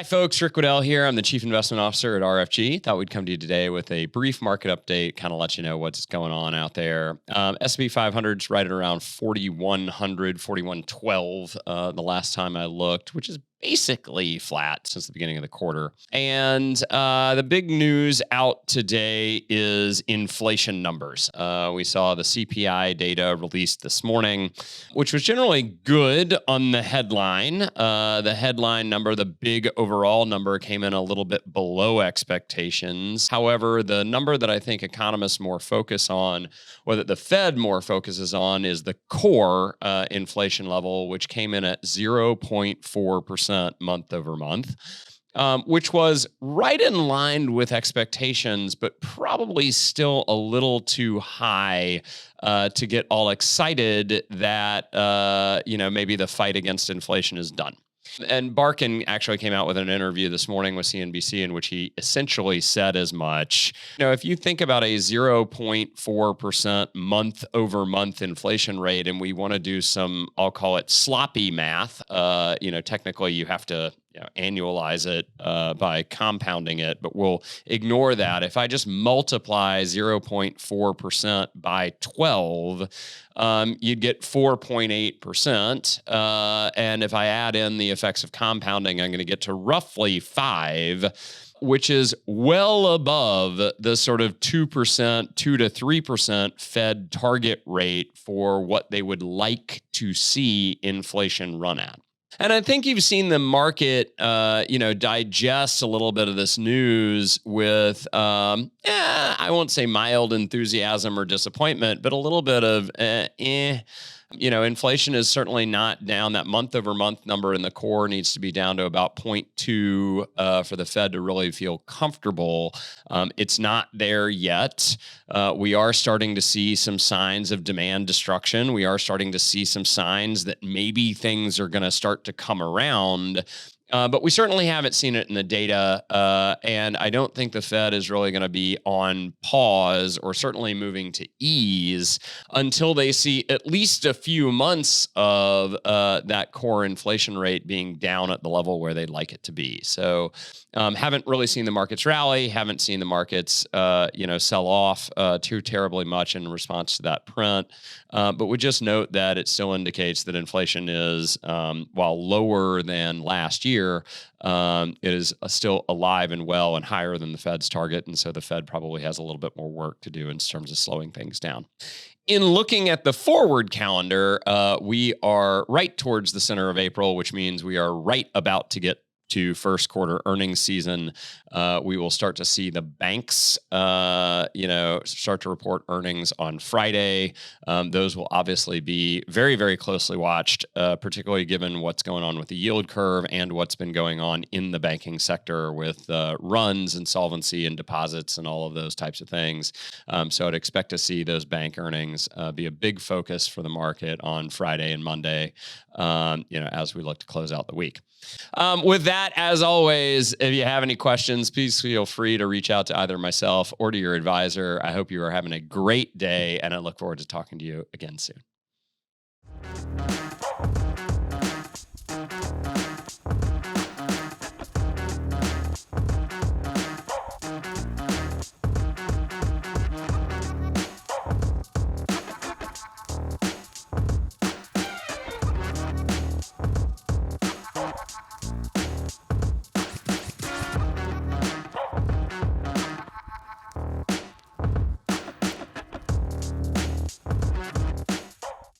folks. Rick Wedell here. I'm the Chief Investment Officer at RFG. Thought we'd come to you today with a brief market update, kind of let you know what's going on out there. S&P 500's right at around 4,100, 4,112 the last time I looked, which is basically flat since the beginning of the quarter. And the big news out today is inflation numbers. We saw the CPI data released this morning, which was generally good on the headline. The headline number, the big overall number, came in a little bit below expectations. However, the number that I think economists more focus on, or that the Fed more focuses on, is the core inflation level, which came in at 0.4% month over month, which was right in line with expectations, but probably still a little too high to get all excited that maybe the fight against inflation is done. And Barkin actually came out with an interview this morning with CNBC in which he essentially said as much. If you think about a 0.4% month over month inflation rate, and we want to do some, I'll call it sloppy math, technically you have to annualize it by compounding it, but we'll ignore that. If I just multiply 0.4% by 12, you'd get 4.8%. And if I add in the effects of compounding, I'm going to get to roughly 5, which is well above the sort of 2%, 2 to 3% Fed target rate for what they would like to see inflation run at. And I think you've seen the market, digest a little bit of this news with, I won't say mild enthusiasm or disappointment, but a little bit of, inflation is certainly not down. That month over month number in the core needs to be down to about 0.2 for the Fed to really feel comfortable. It's not there yet. We are starting to see some signs of demand destruction. We are starting to see some signs that maybe things are going to start to come around. But we certainly haven't seen it in the data, and I don't think the Fed is really going to be on pause or certainly moving to ease until they see at least a few months of that core inflation rate being down at the level where they'd like it to be. So haven't really seen the markets rally, haven't seen the markets sell off too terribly much in response to that print. But we just note that it still indicates that inflation is, while lower than last year, it is still alive and well and higher than the Fed's target. And so the Fed probably has a little bit more work to do in terms of slowing things down. In looking at the forward calendar, we are right towards the center of April, which means we are right about to get to first quarter earnings season. We will start to see the banks, start to report earnings on Friday. Those will obviously be very, very closely watched, particularly given what's going on with the yield curve and what's been going on in the banking sector with runs and solvency and deposits and all of those types of things. So I'd expect to see those bank earnings be a big focus for the market on Friday and Monday, as we look to close out the week. With that, as always, if you have any questions, please feel free to reach out to either myself or to your advisor. I hope you are having a great day, and I look forward to talking to you again soon.